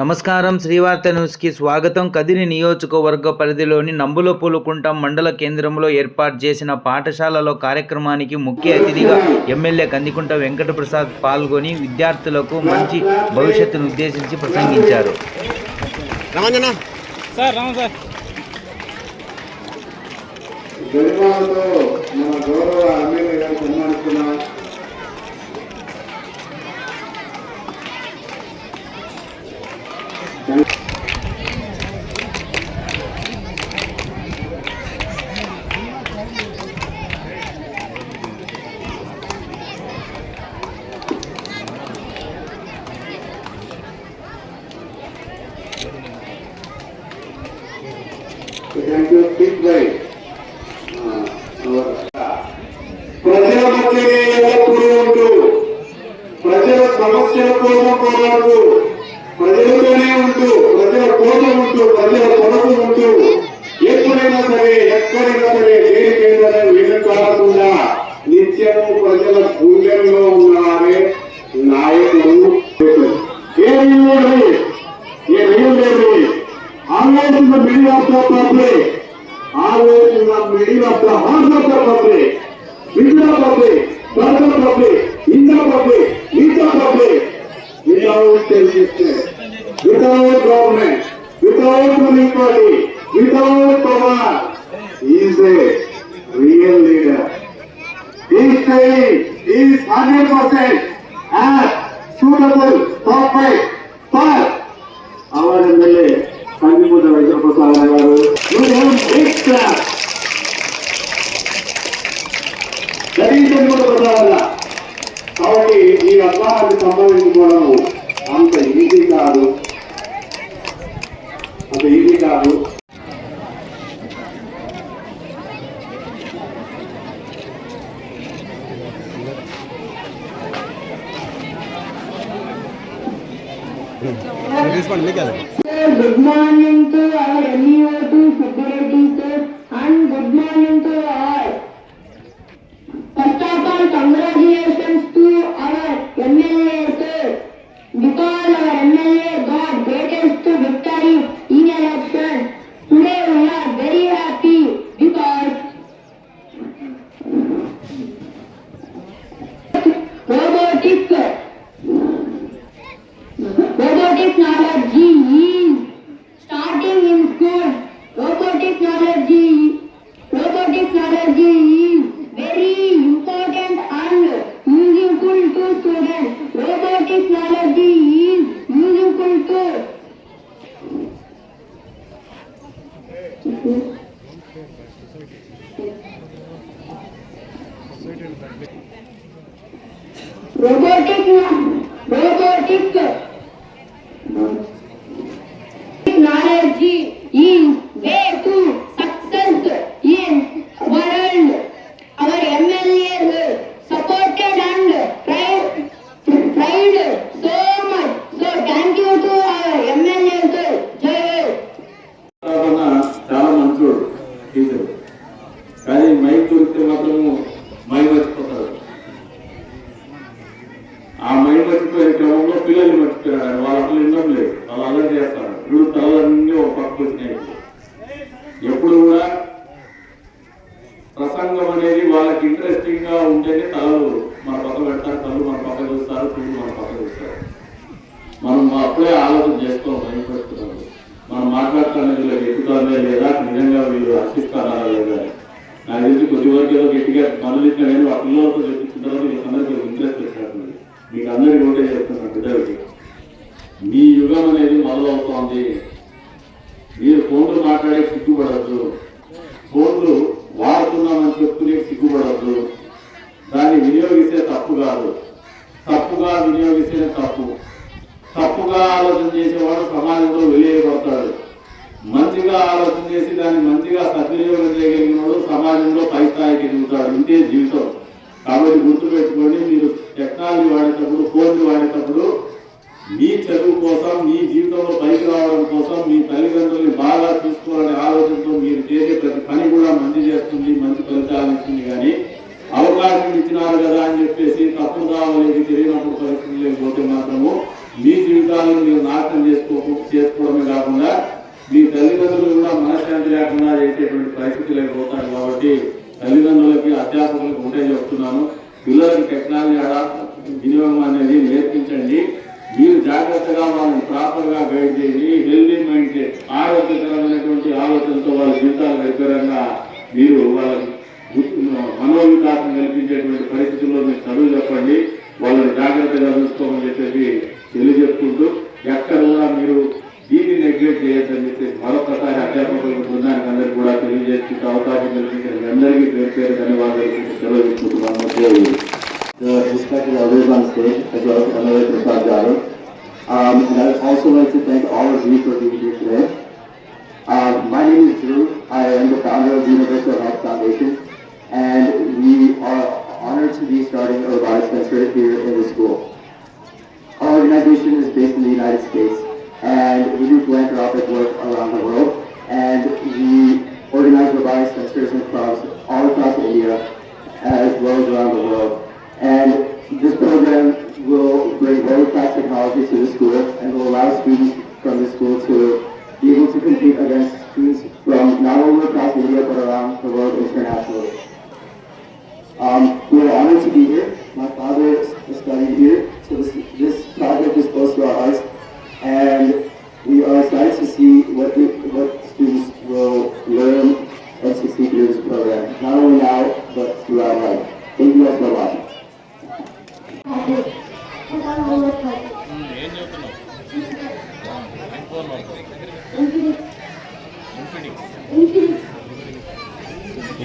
నమస్కారం. శ్రీవార్త న్యూస్కి స్వాగతం. కదిరి నియోజకవర్గ పరిధిలోని నంబులపూలుకుంట మండల కేంద్రంలో ఏర్పాటు చేసిన పాఠశాలలో కార్యక్రమానికి ముఖ్య అతిథిగా ఎమ్మెల్యే కందికుంట వెంకటప్రసాద్ పాల్గొని విద్యార్థులకు మంచి భవిష్యత్తును ఉద్దేశించి ప్రసంగించారు. Thank you, big guy. ప్రజల మధ్యనే ఎల్లప్పుడూ ఉంటూ ప్రజల సమస్యల కోసం పోరాడుతూ ప్రజలతోనే ఉంటూ ప్రజల కోసం ఉంటూ ప్రజల కొరకు ఉంటూ ఎప్పుడైనా సరే ఎక్కడైనా సరే దేనికైనా వీలు కాకుండా నిత్యము ప్రజల గుండెల్లో ఉన్నారే నాయకుడు. ఏమీ లేదు. Always in the middle of the public, always in the middle of the heart of the public, with the public, for the public, in the public, with the public, without resistance, without government, without money body, without power. He is a real leader. His style is 100% as suitable, perfect for our MLA. Kandikunta Venkata Prasad గారు కాబట్టి ఈ అర్థాన్ని సంబంధించుకోవడం అంత easy కాదు. Good morning to our MEO2 securities and good morning to all. First of all, congratulations to our MLA because our MLA got greatest victory in election. Today we are very happy because robotic knowledge is starting in school. Robotic knowledge is very important and useful to students. Robotic knowledge is useful to robotic knowledge is way to success in world. Our MLAs supported and tried so much. So thank you to our MLAs. Jai. చాలా మంచోడు teacher, కానీ mic దొరికితే మాత్రము mic మర్చిపోతాడు. ఆ mind మర్చిపోయే క్రమంలో పిల్లల్ని మర్చిపోయాడు. వాళ్ళు అసలు వినడం లేదు, వాళ్ళు అలర్ట్ చేస్తారు. ఇప్పుడు తలలన్నీ ఒక పక్క వచ్చినాయి. ఎప్పుడు కూడా ప్రసంగం అనేది వాళ్ళకి ఇంట్రెస్టింగ్ గా ఉంటేనే తలలు మన పక్క పెడతారు, తలలు మన పక్క చూస్తారు, పిల్లలు మన పక్క చూస్తారు. మనం అప్పుడే ఆలోచన చేసుకోవాలి. మైండ్ పెడుతున్నాము మనం మాట్లాడుతున్న వీళ్ళకి ఎక్కుతానే లేదా, నిజంగా వీళ్ళు అర్చిస్తారా లేదా. నాకు తెలిసి కొద్ది వరకు ఏదో గట్టిగా పనులు ఇచ్చినా కానీ ఆ పిల్లలతో చెప్తున్న తర్వాత వీళ్ళందరికీ ఇంట్రెస్ట్ వచ్చేస్తుంది. మీకు అందరికీ ఓటే చేస్తున్నారు. బిడ్డలకి మీ యుగం అనేది మొదలవుతోంది. మీరు ఫోన్లు మాట్లాడే సిగ్గుపడద్దు, ఫోన్లు వాడుతున్నామని చెప్పుకునే సిగ్గుపడద్దు. దాన్ని వినియోగిస్తే తప్పు కాదు, తప్పుగా వినియోగిస్తే తప్పు. తప్పుగా ఆలోచన చేసేవాడు సమాజంలో వెలియబడతాడు. మంచిగా ఆలోచన చేసి దాన్ని మంచిగా సద్వినియోగం చేయగలిగిన వాడు సమాజంలో పై స్థాయికి ఎదుగుతాడు. ఇంతే జీవితం. కాబట్టి గుర్తుపెట్టుకోండి, మీరు టెక్నాలజీ వాడేటప్పుడు, ఫోన్లు వాడేటప్పుడు మీ చదువు కోసం, మీ జీవితంలో పైకి రావడం కోసం, మీ తల్లిదండ్రుల్ని బాగా చూసుకోవాలనే ఆలోచనతో మీరు చేసే ప్రతి పని కూడా మంచి చేస్తుంది, మంచి ఫలితాలు ఇస్తుంది. కానీ అవకాశం ఇచ్చినారు కదా అని చెప్పేసి తప్పుడు దావలేది తెలియనప్పుడు పరిస్థితులు లేకపోతే మాత్రము మీ జీవితాలను మీరు నాశనం చేసుకోవడమే కాకుండా మీ తల్లిదండ్రులు కూడా మనశ్శాంతి లేకుండా చేసేటువంటి పరిస్థితులు పోతారు. కాబట్టి తల్లిదండ్రులకి అధ్యాపకులకు ఉంటే చెప్తున్నాను, పిల్లలకి టెక్నాలజీ వినియోగం అనేది నేర్పించండి. మీరు జాగ్రత్తగా వాళ్ళని ప్రాపర్గా గైడ్ చేయండి. హెల్దీ మైండ్ సెట్, ఆరోగ్యకరమైనటువంటి ఆలోచనతో వాళ్ళ జీవితాలు గడిపేరంగా మీరు వాళ్ళకి మనోవికాసం కల్పించేటువంటి పరిస్థితుల్లో మీరు చదువు చెప్పండి. వాళ్ళని జాగ్రత్తగా చూసుకోమని చెప్పేసి తెలియజెప్పుకుంటూ, ఎక్కడ కూడా మీరు దీన్ని నెగ్లెక్ట్ చేయొద్దని చెప్పేసి మరొకసారి అధ్యాపకుల బృందానికి అందరికీ కూడా తెలియజేసుకుంటూ అవకాశం కల్పించిన అందరికీ పేరు పేరు ధన్యవాదాలు తెలియజేసుకుంటున్నాను. The respected elders on stage, as well as Honorary Prasad Garu. And I'd also like to thank all of you for being here today. My name is Drew. I am the founder of the Universal Health Foundation, and we are honored to be starting a robotics center here in the school. Our organization is based in the United States, and we do philanthropic work around the world, and we organize robotics centers all across India, as well as around the world. And this program will bring world-class technology to the school and will allow students from the school to be able to compete against students from not only across India but around the world internationally. We are honored to be here. My father is studying here, so this project is close to our hearts, and we are excited to see what students will learn and succeed through this program, not only now but throughout life. Thank you all for watching.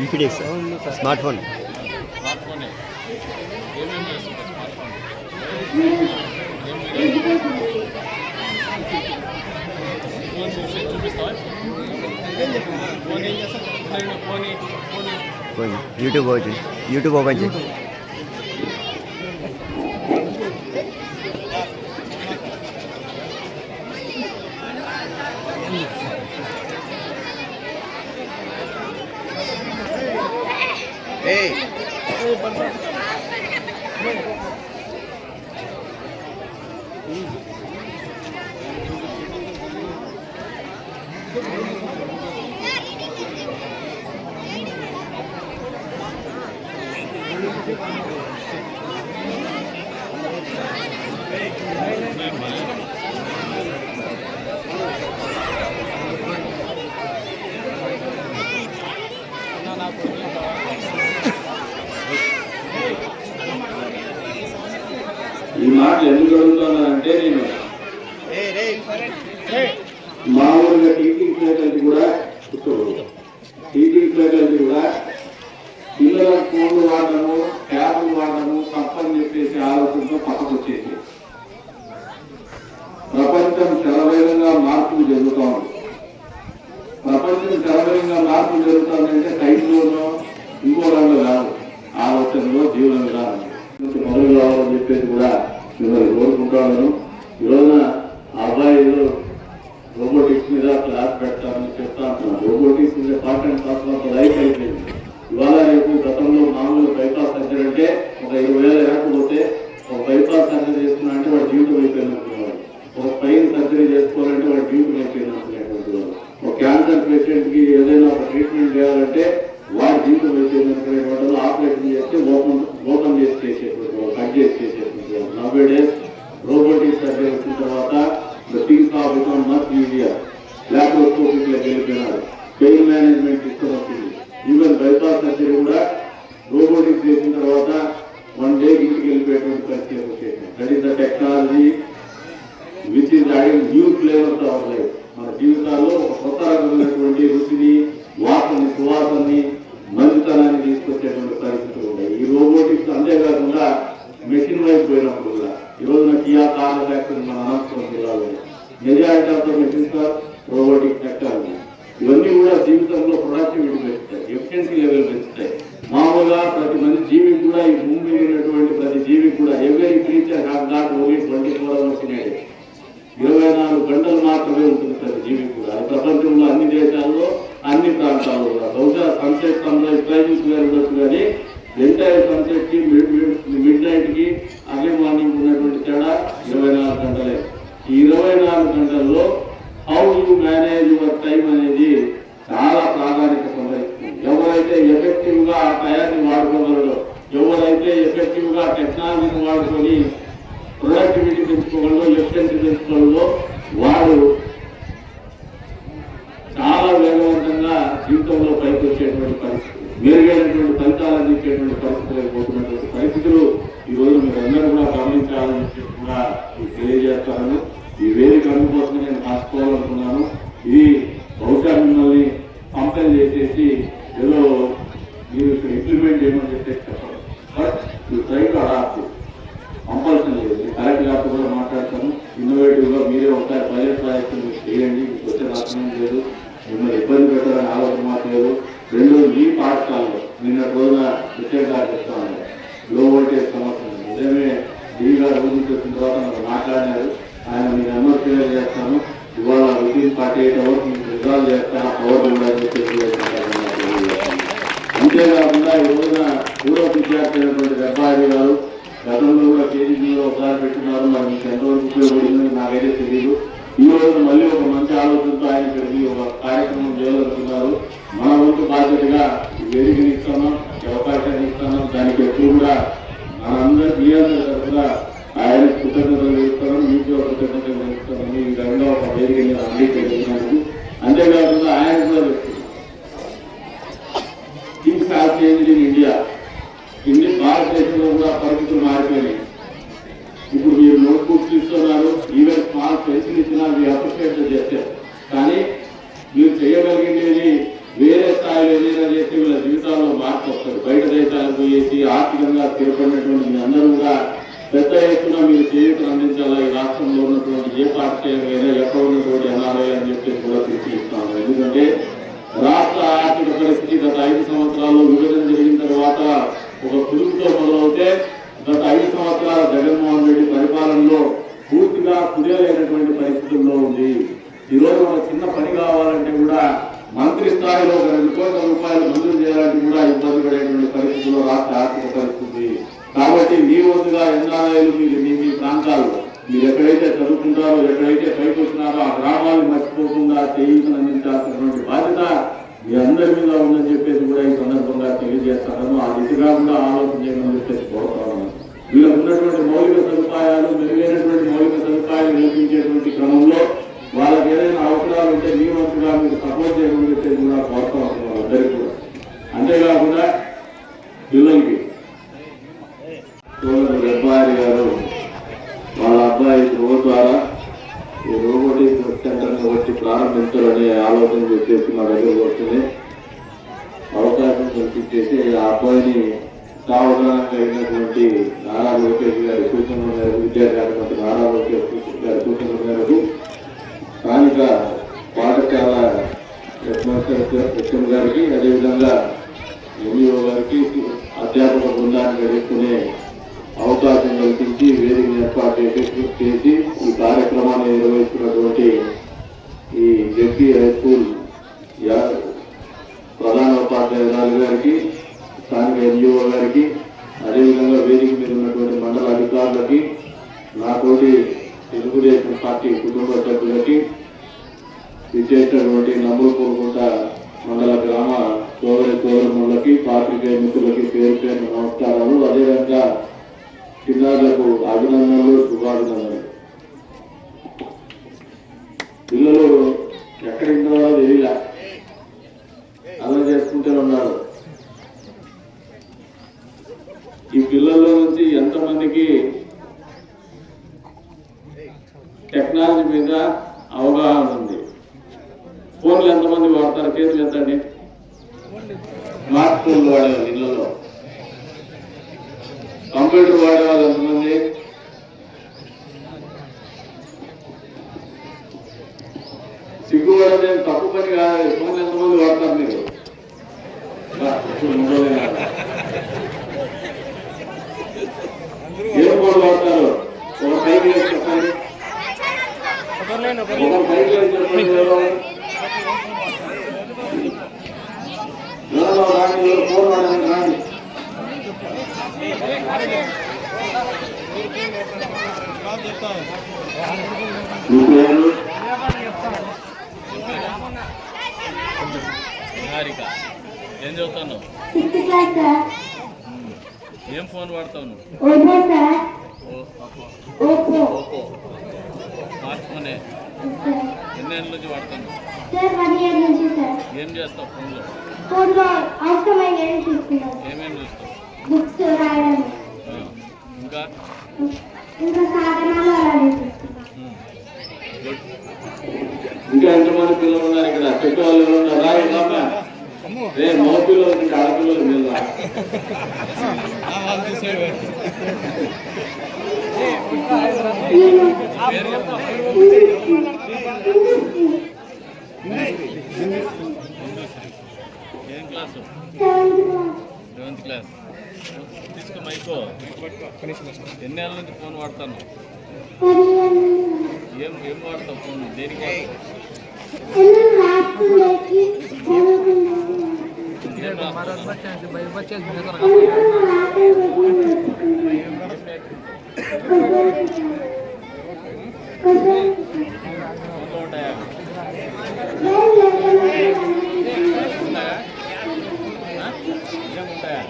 Infinix smartphone. YouTube open చేయి. ఈ మాటలు ఎందుకు అడుగుతున్నానంటే, నేను మామూలుగా teaching faculty కూడా పిల్లల ఫోన్లు వాడడము, ట్యాబ్లు వాడడము తప్పని చెప్పేసి ఆలోచనతో పక్కకు వచ్చేసి ప్రపంచం శరవేగంగా మార్పులు జరుగుతూ ఉంది. ప్రపంచం శరవేగంగా మార్పులు జరుగుతుందంటే సైన్స్లోనో ఇంకో రంగు కాదు, ఆలోచనలో జీవన విధానం మొదలు కావాలని చెప్పేసి కూడా మిమ్మల్ని కోరుకుంటున్నాను. ఈరోజున అబ్బాయిలు రోబోటిక్స్ మీద క్లాస్ పెడతామని చెప్తా అంటున్నాను. రోబోటిక్స్ మీద part and parcel of life అయిపోయింది. ఇవాళ రేపు గతంలో మామూలు బైపాస్ సర్జరీ అంటే ఒక 20,000 లేకపోతే ఒక బైపాస్ సర్జరీ చేసుకున్నా అంటే వాడు జీవితం అయిపోయినట్టున్నారు. ఒక స్పైన్ సర్జరీ చేసుకోవాలంటే వాడు జీవితం అయిపోయినట్టున్నటువంటి వాడు. ఒక క్యాన్సర్ పేషెంట్కి ఏదైనా ఒక ట్రీట్మెంట్ చేయాలంటే వాడి జీవితం అయిపోయినటువంటి వాళ్ళు ఆపరేషన్ చేస్తే ఓపెన్ చేసి చేసేటువంటి వాళ్ళు, కట్ చేసి చేసేటువంటి వాళ్ళు. నవ్వే డేస్ రోబోటిక్ సర్జరీ వచ్చిన తర్వాత things of become much easier. ల్యాప్రోస్కోపిక్లోకి వెళ్ళిపోయినారు. పెయిన్ మేనేజ్మెంట్ సిస్టమ్ వచ్చింది. ఈవెన్ బైపాస్ సర్జరీ కూడా రోబోటిక్స్ చేసిన తర్వాత 1 day ఇంటికి వెళ్ళిపోయేటువంటి పరిస్థితి వచ్చేసింది. That is the technology which is adding new flavour to our life. మన జీవితాల్లో ఒక కొత్త రకమైనటువంటి రుచిని, వాసనని, సువాసనని, మంచితనాన్ని తీసుకొచ్చేటువంటి పరిస్థితులు ఉన్నాయి. ఈ రోబోటిక్స్ అంతేకాకుండా మెషిన్ వైపు పోయినప్పుడు కూడా ఈరోజున కియా కార్ల ఫ్యాక్టరీ మన అనంతపురం జిల్లాలో majority of the machines are robotic technology. ఇవన్నీ కూడా జీవితంలో ప్రొడక్టివిటీ పెంచుతాయి, ఎఫిషియన్సీ లెవెల్ పెంచుతాయి. మామూలుగా ప్రతి మంది జీవికి కూడా, ఈ భూమి మీద ఉన్నటువంటి ప్రతి జీవికి కూడా every creature have not only 24 hours in a day. 24 గంటలు మాత్రమే ఉంటుంది ప్రతి జీవికి కూడా. అది ప్రపంచంలో అన్ని దేశాల్లో, అన్ని ప్రాంతాల్లో కూడా. బహుశా సన్సెట్ టైమింగ్స్ వేరు ఉండొచ్చు, కానీ ఎంటైర్ సన్సెట్కి మిడ్ నైట్కి అర్లీ మార్నింగ్ ఉన్నటువంటి తేడా 24 గంటలే. విషయాల్లో how you manage your time అనేది చాలా ప్రాధాన్యత వహిస్తుంది. ఎవరైతే ఎఫెక్టివ్ గా ఆ టయాన్ని వాడుకోగలరో, ఎవరైతే ఎఫెక్టివ్ గా టెక్నాలజీని వాడుకొని ప్రొడక్టివిటీ పెంచుకోగలరో, ఎఫిషియన్సీ పెంచుకోగలరో వాడు చాలా వేగవంతంగా జీవితంలో పైకి వచ్చేటువంటి పరిస్థితి, మెరుగైనటువంటి ఫలితాలు అందించేటువంటి పరిస్థితులు పోతున్నటువంటి పరిస్థితులు ఈ రోజు మీరు అందరూ కూడా గమనించాలని చెప్పి కూడా తెలియజేస్తాను. ఈ వేదిక అందుకోసమే నేను రాసుకోవాలనుకున్నాను. ఇది బహుశా మిమ్మల్ని కంపెనీ చేసేసి ఏదో మీరు ఇక్కడ ఇంప్లిమెంట్ చేయమని చెప్పేసి చెప్పాలి. బట్ ఈ ట్రైన్ అడాప్ట్ కంపల్సరీ లేదు. కరెక్ట్ గా కూడా మాట్లాడతాను. ఇన్నోవేటివ్ గా మీరే ఒకసారి పైలట్ ప్రాజెక్ట్ మీరు చేయండి. మీకు వచ్చే రాష్ట్రం లేదు, మిమ్మల్ని ఇబ్బంది పెట్టాలని ఆలోచన మాట్లేదు. రెండు ఈ పాఠశాలలో నిన్న రోజున విషయంగా చెప్తాను, లో వోల్టేజ్ సమస్య ఉదయమే డీ గారు రోజు వచ్చిన తర్వాత నాకు మాట్లాడినారు. ఆయన మీ నెంబర్ క్లియర్ చేస్తాను, ఇవాళ వితిన్ 48 hours మీకు రిజాల్వ్ చేస్తాను, పవర్ ఉండాలని చెప్పి. అంతేకాకుండా ఈ రోజున పూర్వ విద్యార్థి అయినటువంటి రెబ్బాయి గారు గతంలో కూడా కేజీలో ఒకసారి పెట్టినారు. మరి మీకు ఎంతవరకు ఉపయోగపడిందని నాకైతే తెలియదు. ఈ రోజు మళ్ళీ ఒక మంచి ఆలోచనతో ఆయన ఇక్కడికి ఒక కార్యక్రమం చేయాలనుకున్నారు. మన వంతు బాధ్యతగా వేదికని ఇస్తున్నాం, అవకాశాన్ని ఇస్తున్నాం. దానికి ఎప్పుడు కూడా మనందరూ బీఆర్ఎస్ తరఫున ఆయన కృతజ్ఞతలు తెలుస్తాను, మీకు కృతజ్ఞతలు తెలుస్తామని ఈ విధంగా ఒక వేదికని అంగీకరించినందుకు. అంతేకాకుండా ఆయన కూడా things have changed in India. భారతదేశంలో కూడా పరిస్థితులు మారిపోయినాయి. ఇప్పుడు మీరు నోట్బుక్స్ ఇస్తున్నారు, ఈవెన్ స్మాల్ పెన్సిల్ ఇచ్చినా మీరు అప్రిషియేట్ చేస్తారు. కానీ మీరు చేయగలిగింది వేరే స్థాయిలో ఏదైనా చేస్తే వీళ్ళ జీవితాల్లో మార్పు వస్తారు. బయట దేశాలకు పోయేసి ఆర్థికంగా స్థిరపడినటువంటి మీ అందరూ కూడా పెద్ద ఎత్తున మీరు చేయూతను అందించాలా. ఈ రాష్ట్రంలో ఉన్నటువంటి ఏ పాఠశాలైనా ఎక్కడ ఉన్నటువంటి అనాలయ అని చెప్పి కూడా పిలుపునిస్తాను. ఎందుకంటే రాష్ట్ర ఆర్థిక పరిస్థితి గత 5 సంవత్సరాల్లో విభజన జరిగిన తర్వాత ఒక కుదుపుతో మొదలవుతే గత 5 సంవత్సరాల జగన్మోహన్ రెడ్డి పరిపాలనలో పూర్తిగా కుదేలైనటువంటి పరిస్థితుల్లో ఉంది. ఈరోజు ఒక చిన్న పని కావాలంటే కూడా మంత్రి స్థాయిలో ఒక 2 కోట్ల రూపాయలు మంజూరు చేయాలంటే కూడా ఇబ్బంది పడేటువంటి పరిస్థితుల్లో రాష్ట్ర ఆర్థిక పరిస్థితి. కాబట్టి మీ వంతుగా ఎన్ఆర్ఐలు మీ ప్రాంతాల్లో మీరు ఎక్కడైతే చదువుకుంటారో, ఎక్కడైతే పైకి వచ్చినారో ఆ గ్రామాలు మర్చిపోకుండా చేయూతను అందించాల్సినటువంటి బాధ్యత మీ అందరి మీద ఉందని చెప్పేసి కూడా ఈ సందర్భంగా తెలియజేస్తాను. ఆ దిశగా కూడా ఆలోచన చేయమని చెప్పేసి కోరుతాను. వీళ్ళకు ఉన్నటువంటి మౌలిక సదుపాయాలు, మెరుగైనటువంటి మౌలిక సదుపాయాలు కల్పించేటువంటి క్రమంలో వాళ్ళకి ఏదైనా అవసరాలు ఉంటే మీ వంతుగా మీకు సపోర్ట్ చేయమని చెప్పేసి కూడా కోరుతా ఉన్నాం వాళ్ళందరికీ కూడా. అంతేకాకుండా పిల్లలకి రెబ్బాయి గారు వాళ్ళ అబ్బాయి ధ్రువ ద్వారా ఈ రోబోటిక్ సెంటర్ని వచ్చి ప్రారంభించాలనే ఆలోచన చెప్పేసి మా దగ్గరకు వస్తుంది. అవకాశం కల్పించేసి ఆ అబ్బాయిని సావధానంగా అయినటువంటి నారా లోకేష్ గారి సూచనల మేరకు, విద్యాశాఖ మంత్రి నారా లోకేష్ గారి సూచనల మేరకు స్థానిక పాఠశాల హెడ్ మాస్టర్ హెచ్ఎం గారికి, అదేవిధంగా ఎంఈఓ గారికి, అధ్యాపక బృందాన్ని గడుపుకునే అవకాశం కల్పించి వేదికను ఏర్పాటు చేసి ఈ కార్యక్రమాన్ని నిర్వహిస్తున్నటువంటి ఈ జెడ్పీ హై స్కూల్ ప్రధాన ఉపాధ్యాయురాలు గారికి, స్థానిక ఎన్జిఓ గారికి, అదేవిధంగా వేదిక మీద ఉన్నటువంటి మండల అధికారులకి, నాతోటి తెలుగుదేశం పార్టీ కుటుంబ సభ్యులకి, విచ్చేసినటువంటి నంబులపూలుకుంట మండల గ్రామ సోదరులకి, పాత్రికేయ మిత్రులకి పేరు పేరు నమస్కారాలు. అదేవిధంగా చిన్నారులకు అభినందనలు, శుభాభినందనలు. పిల్లలు ఎక్కడికి తెలియలా అలా చేసుకుంటూ ఉన్నారు. ఈ పిల్లల్లో నుంచి ఎంతమందికి టెక్నాలజీ మీద అవగాహన ఉంది? ఫోన్లు ఎంతమంది వాడతారు? చేతులు ఎత్తండి. స్మార్ట్ ఫోన్లు వాడేవాళ్ళు ఇళ్లలో, కంప్యూటర్ వాడేవాళ్ళు ఎంతమంది? సిగ్గుపడేది తప్పు పని కాదు. ఫోన్లు ఎంతమంది వాడతారు మీరు? ఏ ఫోన్ వాడతారు? ఒక పైకి చెప్పండి, ఒక పైకి చెప్పండి. ఫోన్ వాడడానికి రాండి. మీ పేరు? ఏం చదువుతాను? Sixth class sir. ఏం ఫోన్ వాడతావు నువ్వు? Oppo sir. ఓపో స్మార్ట్ ఫోనే సార్. ఎన్ని ఏళ్ళ నుంచి వాడతాను? సార్ 1 ఇయర్ నుంచి సార్. ఏం చేస్తావు ఫోన్లో? ఫోన్లో అవసరమైన ఏం చూస్తున్నాను. ఏమేమి చూస్తావు? బుక్స్ రాయడం ఇంకా ఇంకా సాధనాలు అలానే చూస్తున్నాను. గుడ్. ఇంకా ఎంతమంది పిల్లలు ఉన్నారు ఇక్కడ? చెట్టు వాళ్ళు ఎవరు ఉన్నారు? రాయి రామ్మా. రే మగ పిల్లలు ఇంకా ఆడపిల్లలు పిల్లలు ఏం క్లాసు? 7th class. తీసుకో మైకో. ఎన్ని ఏళ్ళ నుంచి ఫోన్ వాడతాను? ఏం ఏం వాడతావు ఫోన్? దేనికి వాడతావు? ఏం ఫోన్లో ఉంటాయా? ఉన్నాయా? ఏముంటాయా?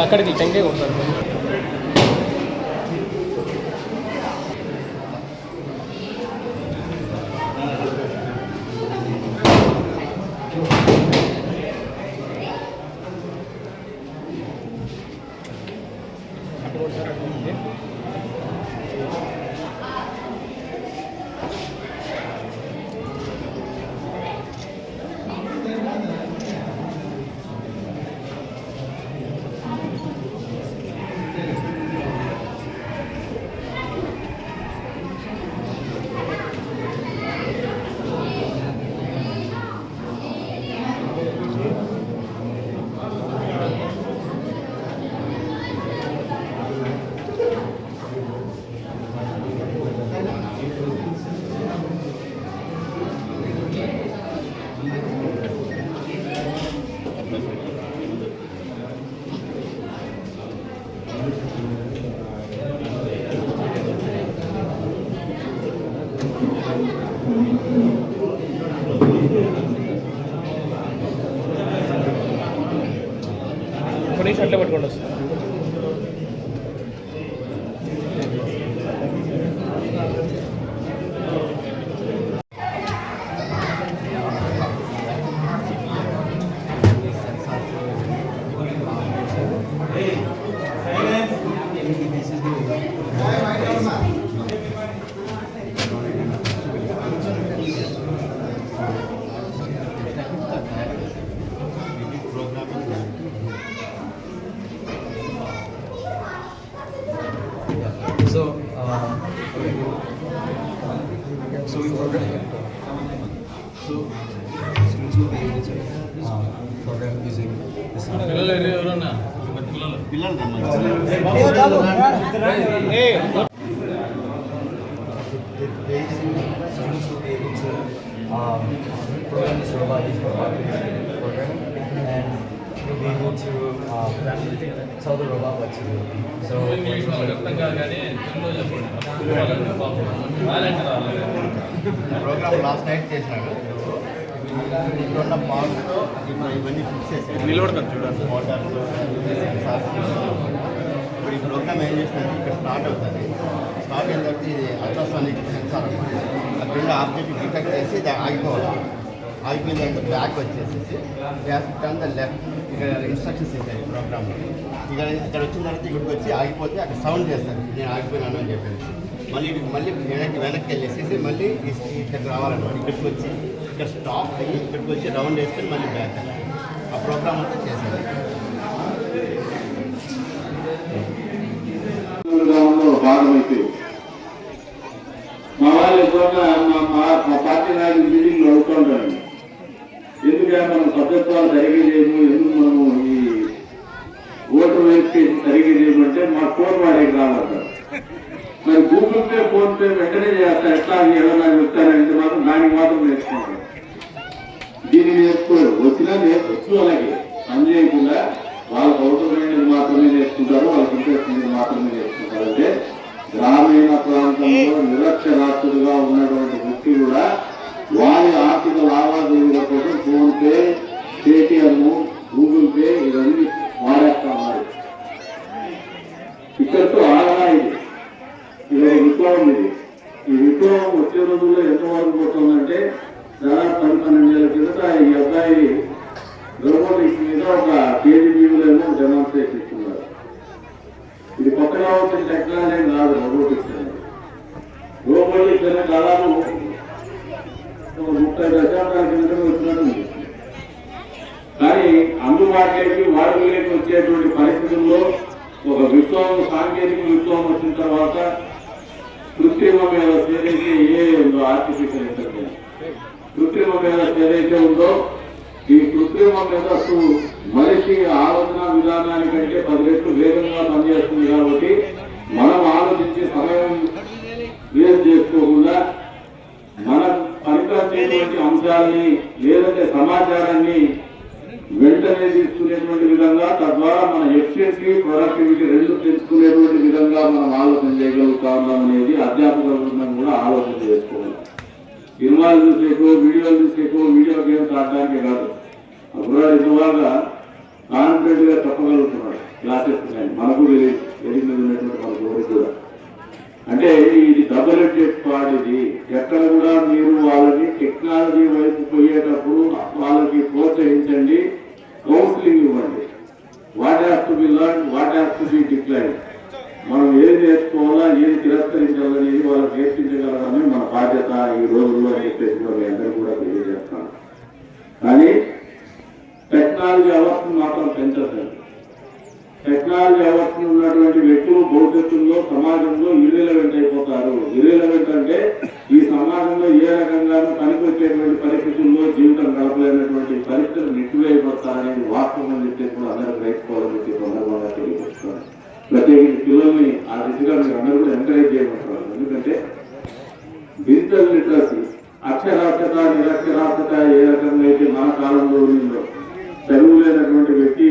అక్కడికి టెంకే కొడతారు. కొన్ని షర్ట్లు పట్టుకోండి వస్తుంది. So we program. So since we program using this. Program this robot is programming, and you'll be able to tell the robot what to do. So program last night చేసినాడు. ఇప్పుడున్న పార్ట్స్లో ఇప్పుడు ఇవన్నీ ఫిక్స్ చేసాడు. నిలబడతాను చూడండి. Motors, sensors. ఇప్పుడు ఈ ప్రోగ్రామ్ ఏం చేస్తుందంటే ఇక్కడ స్టార్ట్ అవుతుంది. స్టార్ట్ అయిన తర్వాత ఇది అల్ట్రాసానిక్ సెన్సార్ అనమాట. ఆ రెండు ఆబ్జెక్ట్ డిటెక్ట్ చేసి ఇది ఆగిపోవాలి. ఆగిపోయిన తర్వాత బ్యాక్ వచ్చేసేసి టర్న్ ద లెఫ్ట్. ఇక్కడ ఇన్స్ట్రక్షన్స్ ఇస్తాయి ప్రోగ్రామ్లో. ఇక్కడ వచ్చిన తర్వాత ఇక్కడికి వచ్చి ఆగిపోతే అక్కడ సౌండ్ చేస్తారు, నేను ఆగిపోయినాను అని చెప్పేసి. మళ్ళీ వెనక్కి వెళ్ళేసి మళ్ళీ ఇక్కడికి రావాలన్నమాట. ఇక్కడికి వచ్చి ఇక్కడ స్టాప్ అయ్యి ఇక్కడికి వచ్చి రౌండ్ వేసుకొని మళ్ళీ బ్యాక్ ఆ ప్రోగ్రామ్ అంతా చేసేది. భాగమైతే మా వాళ్ళు ఎక్కువగా మా పార్టీ నాయకులు మీటింగ్లో అడుగుతుంటారు, ఎందుకంటే మనం సభ్యత్వాలు సరిగ్గా చేయము, ఎందుకు మనము ఈ ఓటర్ వెరిఫికేషన్ సరిగ్గా చేయమంటే మా ఫోన్ వాడేకి రాలంటారు. మరి గూగుల్ పే, ఫోన్ పే వెంటనే చేస్తారు, ఎట్లా ఏదైనా చెప్తారంటే మాత్రం దానికి మాత్రం నేర్చుకుంటారు. దీన్ని నేర్చుకోరు, వచ్చినా వచ్చు అలాగే పని చేయకుండా వాళ్ళకు అవసరమైనది మాత్రమే నేర్చుకుంటారు, వాళ్ళకి ఇంట్రెస్ట్ మాత్రమే నేర్చుకుంటారు. అంటే గ్రామీణ ప్రాంతంలో నిరక్షరాస్యులుగా ఉన్నటువంటి వ్యక్తి కూడా వారి ఆర్థిక లావాదేవీల కోసం phone pay, Paytm, Google pay ఇవన్నీ వాడేస్తా ఉన్నారు. ఇక్కడితో ఆగా ఇది విప్లవం. ఈ విప్లవం వచ్చే రోజుల్లో ఎంతవరకు పోతుందంటే దాదాపు 10-12 ఏళ్ళ కిందట ఈ అబ్బాయి రోబోటిక్స్ మీద ఒక కేజీబీలో డెమాన్స్ట్రేషన్ ఇస్తున్నారు. ఇది కొత్తగా వచ్చిన టెక్నాలజీ కాదు రోబోటిక్స్ అనేది. రోబోటిక్స్ అనేది దాదాపు 30 దశాబ్దాల కింద వచ్చినట్టు. కానీ అందుబాటులోకి వాడుకలోకి వచ్చేటువంటి పరిస్థితుల్లో ఒక విప్లవం, సాంకేతిక విప్లవం వచ్చిన తర్వాత కృత్రిమ మేధస్సు ఏదైతే ఉందో, ఆర్టిఫిషియల్ ఇంటెలిజెన్స్ కృత్రిమ మేధస్సు ఏదైతే ఉందో, ఈ కృత్రిమ మేధస్సు మనిషి ఆలోచన విధానానికంటే 10 రెట్లు వేగంగా పనిచేస్తుంది. కాబట్టి మనం ఆలోచించే సమయం వేస్ట్ చేసుకోకుండా మన పనికొచ్చేటువంటి అంశాలని లేదంటే సమాచారాన్ని వెంటనే తీసుకునేటువంటి విధంగా, తద్వారా మన ఎఫిషియన్సీ, ప్రొడక్టివిటీ రెండు తెలుసుకునేటువంటి విధంగా మనం ఆలోచన చేయగలుగుతా ఉన్నాం అనేది అధ్యాపక బృందం కూడా ఆలోచన చేసుకోవాలి. సినిమాలు చూసేకో, వీడియోలు చూసేకో, వీడియో గేమ్స్ ఆడడానికి కాదు. అప్పుడు ఇదిగా కాన్ఫిడెంట్ గా చెప్పగలుగుతున్నాడు క్లాసెస్. మనకు ఉన్నటువంటి మనకు ఎవరికి కూడా అంటే ఇది డబుల్ ఎడ్జెడ్ స్క్వాడ్. ఇది ఎక్కడ కూడా మీరు వాళ్ళని టెక్నాలజీ వైపు పోయేటప్పుడు వాళ్ళకి ప్రోత్సహించండి, కౌన్సిలింగ్ ఇవ్వండి. What has to be learn, what has to be decline. మనం ఏది నేర్చుకోవాలా, ఏది తిరస్కరించాలనేది వాళ్ళకి నేర్పించగలగడమే మన బాధ్యత ఈ రోజుల్లో అని చెప్పేసి మీ అందరూ కూడా తెలియజేస్తాను. కానీ టెక్నాలజీ అవర్స్ని మాత్రం పెంచద్దండి. టెక్నాలజీ అవర్స్ని ఉన్నటువంటి వ్యక్తులు భవిష్యత్తులో సమాజంలో ఇర్రెలవెంట్ అయిపోతారు. ఇర్రెలవెంట్ అంటే ఈ సమాజంలో ఏ రకంగానూ పనికొచ్చేటువంటి పరిస్థితుల్లో జీవితం గడపలేనటువంటి పరిస్థితులు నెట్టివేయబడతారనేది వాస్తవం అని చెప్పి కూడా అందరూ గ్రహించుకోవాలని చెప్పి సందర్భంగా తెలియజేస్తున్నారు. ప్రత్యేకించి పిల్లల్ని ఆ దిశగా మీరు అందరూ కూడా ఎంకరేజ్ చేయమంటారు. ఎందుకంటే డిజిటల్ లిటరసీ, అక్షరాస్యత, నిరక్షరాస్యత ఏ రకంగా అయితే మన కాలంలో ఉందో, చదువు లేనటువంటి వ్యక్తి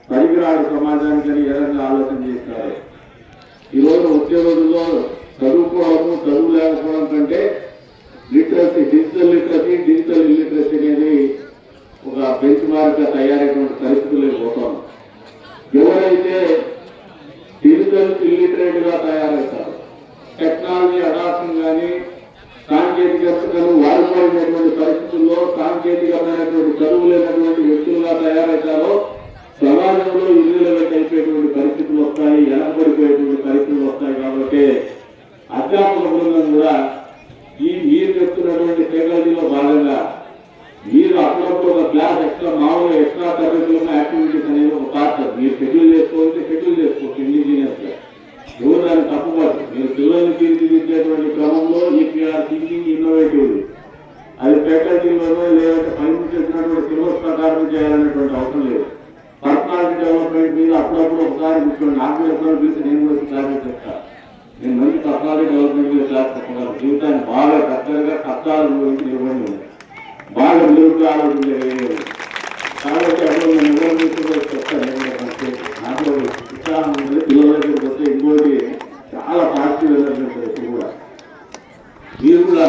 పనికిరాడు సమాజానికి అని ఏ రకంగా ఆలోచన చేస్తారు. ఈరోజు వచ్చే రోజుల్లో చదువుకోవడము, చదువు లేకపోవడం కంటే లిటరసీ, డిజిటల్ ఇల్లిటరసీ అనేది ఒక బెంచ్ మార్క్ గా తయారైనటువంటి పరిస్థితుల్లో పోతాం. ఎవరైతే డిజిటల్ ఇల్లిటరేట్ గా తయారవుతారు, టెక్నాలజీ అడాప్షన్ కానీ సాంకేతికతను వాడుకోలేనటువంటి పరిస్థితుల్లో సాంకేతికమైనటువంటి చదువు లేనటువంటి వ్యక్తులుగా తయారవుతారో సమాజంలో ఇల్లులకి అయిపోయేటువంటి పరిస్థితులు వస్తాయి, వెనకబడిపోయేటువంటి పరిస్థితులు వస్తాయి. కాబట్టి అధ్యాపక బృందం కూడా మీరు చెప్తున్నటువంటి టెక్నాలజీలో భాగంగా మీరు అప్పుడప్పుడు ఒక క్లాస్ మామూలుగా ఎక్స్ట్రా కరిక్యులర్ యాక్టివిటీస్ అనేది ఒక పార్ట్ మీరు షెడ్యూల్ చేసుకోవచ్చు ఇండిజినియస్ గా. ఎవరు దాన్ని తప్పుకోవచ్చు. మీరు పిల్లల్ని తీర్చిదిద్దేటువంటి క్రమంలో ఈపీఆర్ థింకింగ్ ఇన్నోవేటివ్ అది ఫ్యాకల్టీలోనో లేదంటే పనిచేసినటువంటి సిలబస్ ప్రకారం చేయాలనేటువంటి అవసరం లేదు. పర్సనాలిటీ డెవలప్మెంట్ మీద అప్పుడప్పుడు ఒకసారి కూర్చోండి. నాకు ఎప్పుడో చూసి నేను కూడా క్లాస్ చెప్తాను. నేను మంచి పర్సనాలిటీ డెవలప్మెంట్ మీద క్లాస్ చెప్పగలను. జీవితాన్ని బాగా చక్కగా కష్టాల గురించి ఇవ్వండి, బాగా నిలుపుగా ఆలోచించగలిగేది. కాబట్టి అప్పుడు నేను ఎవరు తీసుకుంటే చెప్తాను. నాకు ఉత్సాహం ఉంది. పిల్లల దగ్గరికి వస్తే ఇంకోటి చాలా పాజిటివ్ ఎనర్జీ కూడా మీరు కూడా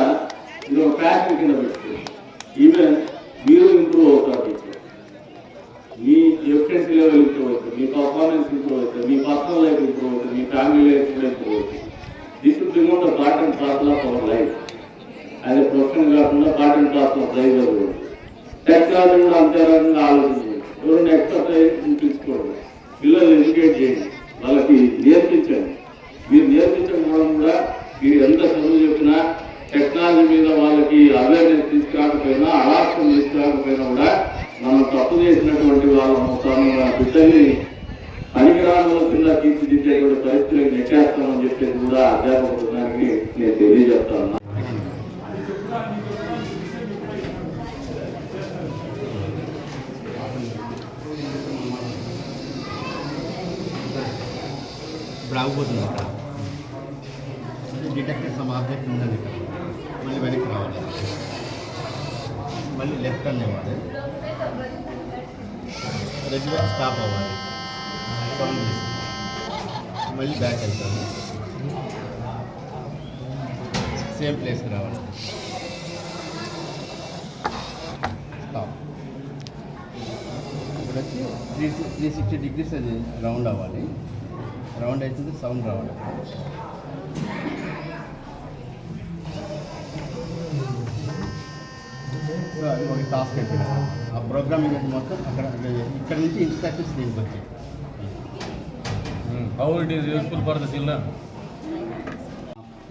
ఇది ఒక ప్యాషన్ కింద పెట్టుకోండి. ఈవెన్ మీరు ఇంప్రూవ్ అవుతారు. మీ యొక్క ఎఫిషియన్సీ లెవెల్ ఇంప్రూవ్ అవుతుంది, మీ పర్ఫార్మెన్స్ ఇంప్రూవ్ అవుతుంది, మీ పర్సనల్ లైఫ్ ఇంప్రూవ్ అవుతుంది, మీ ఫ్యామిలీ లైఫ్ కూడా ఇంప్రూవ్ అవుతుంది. This will become the part and parcel of our life. అది ప్రొఫెషన్ కాకుండా part and parcel of life అవుతుంది. టెక్నాలజీ కూడా అంతే రకంగా ఆలోచించండి. ఎవరైనా ఎక్సర్సైజ్ తీసుకోండి, పిల్లల్ని ఎడ్యుకేట్ చేయండి, వాళ్ళకి నేర్పించండి. మీరు నేర్పించడం వల్ల కూడా మీరు ఎంత చదువు చెప్పినా టెక్నాలజీ మీద వాళ్ళకి అవేర్నెస్ తీసుకురాకపోయినా, అడాప్షన్ తీసుకురాకపోయినా కూడా మనం తప్పు చేసినటువంటి వాళ్ళను మన బిడ్డల్ని పనికిరానుల కింద తీర్చిదిద్దేటువంటి పరిస్థితులకు నెట్టేస్తామని చెప్పేసి కూడా అధ్యాపక బృందానికి నేను తెలియజేస్తాను. ఇప్పుడు ఆగిపోతుంది ఇక్కడ డిటెక్టర్ సమ్ ఆబ్జెక్ట్ ఉందని ఇక్కడ మళ్ళీ వెనక్కి రావాలి, మళ్ళీ లెఫ్ట్ టర్న్ ఇవ్వాలి, రెగ్యులర్ స్టాప్ అవ్వాలి, సౌండ్ చేసి మళ్ళీ బ్యాక్ వెళ్తాను, సేమ్ ప్లేస్కి రావాలి, స్టాప్. ఇప్పుడు వచ్చి 360 degrees అది రౌండ్ అవ్వాలి, రౌండ్ అవుతుంది సౌండ్ రావాలి. సో అది ఒక టాస్క్ అయిపోయింది. ఆ ప్రోగ్రామింగ్ అది మొత్తం ఇక్కడ నుంచి ఇన్స్ట్రక్షన్స్ దీనికి వచ్చాయి. How it is useful for the children.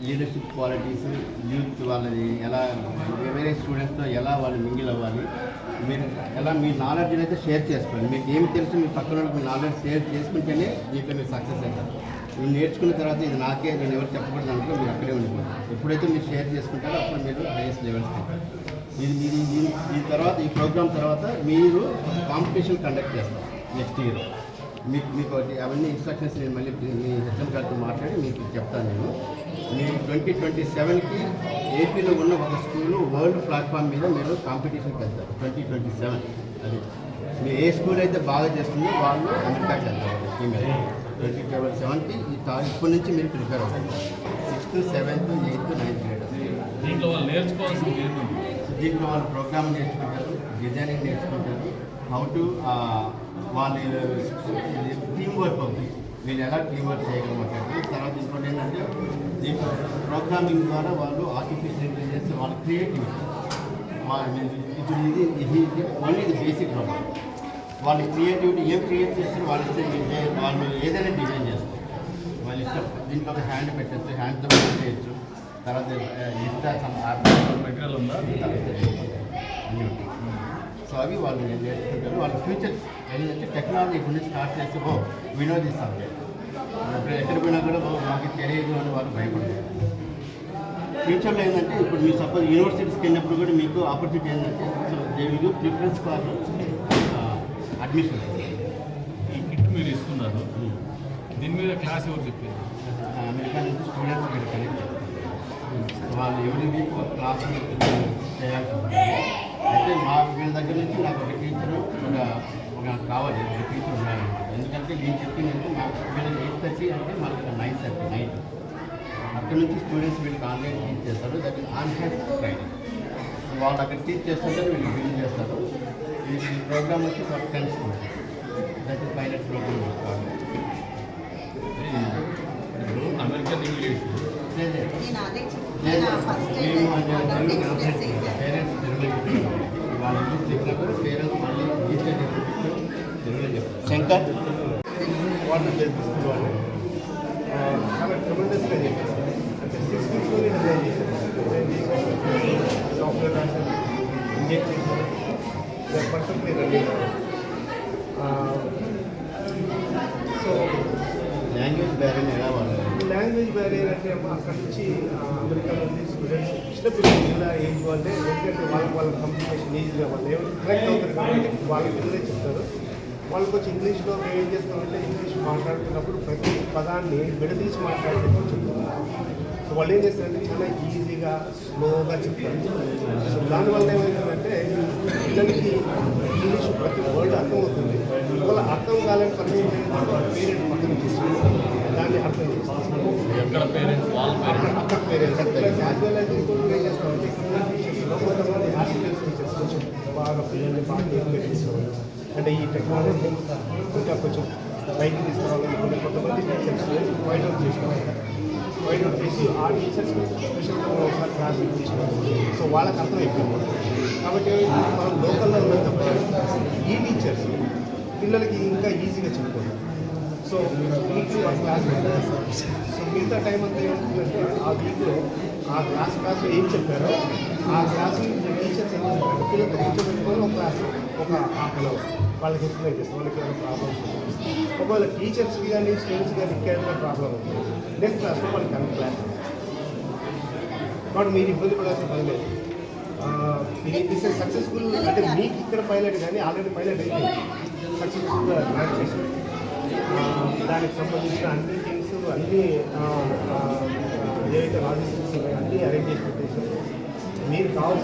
Leadership qualities, youth వాళ్ళది ఎలా వేరే స్టూడెంట్స్తో ఎలా వాళ్ళు మింగిల్ అవ్వాలి, మీరు ఎలా మీ నాలెడ్జ్ని అయితే షేర్ చేసుకోండి. మీకు ఏమి తెలుసు మీ పక్కన వాళ్ళకి మీ నాలెడ్జ్ షేర్ చేసుకుంటేనే దీంట్లో మీరు సక్సెస్ అవుతారు. మీరు నేర్చుకున్న తర్వాత ఇది నాకే, నేను ఎవరు చెప్పకూడదు అనుకో మీరు అక్కడే ఉండిపోతారు. ఎప్పుడైతే మీరు షేర్ చేసుకుంటారో అప్పుడు మీరు హైయెస్ట్ లెవెల్స్ ఉంటారు. ఈ తర్వాత ఈ ప్రోగ్రామ్ తర్వాత మీరు కాంపిటీషన్ కండక్ట్ చేస్తారు నెక్స్ట్ ఇయర్. మీకు అవన్నీ ఇన్స్ట్రక్షన్స్ నేను మళ్ళీ మీ హెచ్ఎం గారితో మాట్లాడి మీకు చెప్తాను. నేను మీ 2027కి ఏపీలో ఉన్న ఒక స్కూలు వరల్డ్ ప్లాట్ఫామ్ మీద మీరు కాంపిటీషన్కి వెళ్తారు. 2027 అది మీ ఏ స్కూల్ అయితే బాగా చేస్తుందో వాళ్ళు అమెరికాకి వెళ్తారు. ఫీమేల్ 2027కి ఇప్పటి నుంచి మీరు ప్రిపేర్ అవుతారు. 6th, 7th, 8th, 9th grade. దీంట్లో వాళ్ళు నేర్చుకోవాల్సింది ఏంటి? దీంట్లో వాళ్ళు ప్రోగ్రామ్ నేర్చుకుంటారు, డిజైనింగ్ నేర్చుకుంటారు, హౌ టు వాళ్ళు టీమ్ వర్క్ అవుతుంది, వీళ్ళు ఎలా టీమ్ వర్క్ చేయగలమంటారు. తర్వాత ఇంకోటి ఏంటంటే దీంట్లో ప్రోగ్రామింగ్ ద్వారా వాళ్ళు ఆర్టిఫిషియల్ ఇంటెలిజెన్స్, వాళ్ళ క్రియేటివిటీ, ఇప్పుడు ఇది ఓన్లీ ఇది బేసిక్ ప్రాబ్లం. వాళ్ళ క్రియేటివిటీ ఏం క్రియేట్ చేస్తారు వాళ్ళు ఇస్తే వాళ్ళు ఏదైనా డిజైన్ చేస్తారు వాళ్ళ ఇష్టం. దీంట్లో ఒక హ్యాండ్ పెట్టచ్చు, హ్యాండ్తో చేయొచ్చు. తర్వాత మెటీరియల్ ఉందా? అన్నీ ఉంటాయి. సో అవి వాళ్ళు నేర్చుకుంటారు. వాళ్ళ ఫ్యూచర్ ఏంటంటే టెక్నాలజీ ఇప్పుడు నుంచి స్టార్ట్ చేస్తే వినోద్ సబ్జెక్ట్ ఎక్కడ పోయినా కూడా మాకు తెలియదు అని వాళ్ళు భయపడతారు. ఫ్యూచర్లో ఏంటంటే ఇప్పుడు మీరు సపోజ్ యూనివర్సిటీస్కి వెళ్ళినప్పుడు కూడా మీకు ఆపర్చునిటీ ఏంటంటే so they will give preference for admission. ఈ కిట్ మీరు ఇస్తున్నారు, దీని మీద క్లాస్ ఎవరు చెప్పారు? అమెరికా నుంచి స్టూడెంట్స్ మీరు కనెక్ట్ చేస్తారు. వాళ్ళు ఎవరి వీక్ క్లాస్ చేయాల్సి ఉంటుంది. అయితే మా వీళ్ళ దగ్గర నుంచి నాకు ఒక టీచరు ఒక కావాలి, ఒక టీచర్ ఉండాలి. ఎందుకంటే నేను చెప్పిందంటే మాకు వీళ్ళకి 8:30 అంటే మాకు 9:30 నైట్. అక్కడ నుంచి స్టూడెంట్స్ వీళ్ళకి ఆన్లైన్ టీచ్ చేస్తారు. That is on hand training. వాళ్ళు అక్కడ టీచ్ చేస్తుంటే వీళ్ళు బిల్ చేస్తారు. ఈ ప్రోగ్రామ్ వచ్చి for 10 students. That is pilot program కాదు. అమెరికన్ ఇంగ్లీష్ పేరెంట్స్ వాళ్ళు ఇంగ్లీష్ చెప్పినప్పుడు పేరెంట్స్ మళ్ళీ టీచర్ తెలుగులో చెప్తారు. శంకర్ వాళ్ళు స్కూల్ వాళ్ళు చాలా ట్రెమెండస్గా చెప్పేసి అంటే 6 వీక్స్లోనే డిజైన్ చేశారు. సాఫ్ట్వేర్ రాశారు, ఇంజెక్ట్ చేశారు, perfectly running. So language barrier ఎలా వాళ్ళు లాంగ్వేజ్ బ్యారియర్ అంటే అక్కడ నుంచి అమెరికా నుండి స్టూడెంట్స్ చిన్నపిల్లలు ఇలా ఏజ్ వాళ్ళే, ఎందుకంటే వాళ్ళ కమ్యూనికేషన్ ఈజీగా వాళ్ళు ఏమైనా కరెక్ట్ అవుతారు కాబట్టి వాళ్ళ పిల్లలే చెప్తారు. వాళ్ళకి వచ్చి ఇంగ్లీష్లో మేము ఏం చేస్తామంటే ఇంగ్లీష్ మాట్లాడుతున్నప్పుడు ప్రతి పదాన్ని విడదీసి మాట్లాడితే కొంచెం సో వాళ్ళు ఏం చేస్తారంటే చాలా ఈజీగా స్లోగా చెప్తారు. సో దానివల్ల ఏమవుతుందంటే పిల్లలకి ఇంగ్లీష్ ప్రతి వర్డ్ అర్థమవుతుంది. వాళ్ళ అర్థం కాలేని పరిస్థితి పేరెంట్ పక్కన తీసుకుంటారు, దాన్ని అర్థం చేస్తారు. ఎక్కడ పేరెంట్స్ వాళ్ళ పేరెంట్స్ అక్కడ పేరెంట్స్ యాజ్ వెల్ యాజ్ ఇంకోటి ఏం చేస్తామంటే కొంతమంది హాస్పిటల్స్ కొంచెం బాగా పిల్లల్ని బాగా ఎడ్యుకేట్ చేసేవాళ్ళు. అంటే ఈ టెక్నాలజీ ఇంకా కొంచెం పైకి తీసుకురావాలనుకుంటే కొంతమంది టీచర్స్ వైట్ అవుట్ చేసుకోవాలి. వైట్ అవుట్ చేసి ఆ టీచర్స్కి స్పెషల్గా ఒకసారి క్లాస్ ఇప్పించారు. సో వాళ్ళకి అర్థం అయిపోయింది. కాబట్టి మనం లోకల్లో ఉన్న తప్ప ఈ టీచర్స్ పిల్లలకి ఇంకా ఈజీగా చెప్పుకోవాలి. సో వీక్లీ ఒక క్లాస్ పెట్టారు. సో మిగతా టైం అంతా ఏమవుతుందంటే ఆ వీక్లో ఆ క్లాస్లో ఏం చెప్పారో ఆ క్లాస్ టీచర్స్ ఏం చేస్తారంటే పిల్లలతో కూర్చోబెట్టుకొని ఒక క్లాస్ ఒక హాఫ్ అన్ అవర్ వాళ్ళకి ఎక్స్ప్లెయిన్ చేస్తాం. వాళ్ళకి ఏమైనా ప్రాబ్లమ్స్ ఒకవేళ టీచర్స్కి కానీ స్టూడెంట్స్కి కానీ ఇంకేమైనా ప్రాబ్లం ఉంది నెక్స్ట్ క్లాస్లో వాళ్ళకి అన్ని క్లాస్ కాబట్టి మీరు ఇబ్బంది పడాల్సిన పని లేదు. This is successful. అంటే మీకు ఇక్కడ పైలట్ కానీ ఆల్రెడీ పైలట్ అయిపోయింది, సక్సెస్ఫుల్గా లాంచ్ చేశారు. దానికి సంబంధించిన అన్ని థింగ్స్ అన్నీ ఏవైతే లాజిస్టిక్స్ అన్నీ అరేంజ్ చేసి పెట్టేసి మీరు కావాల్సిన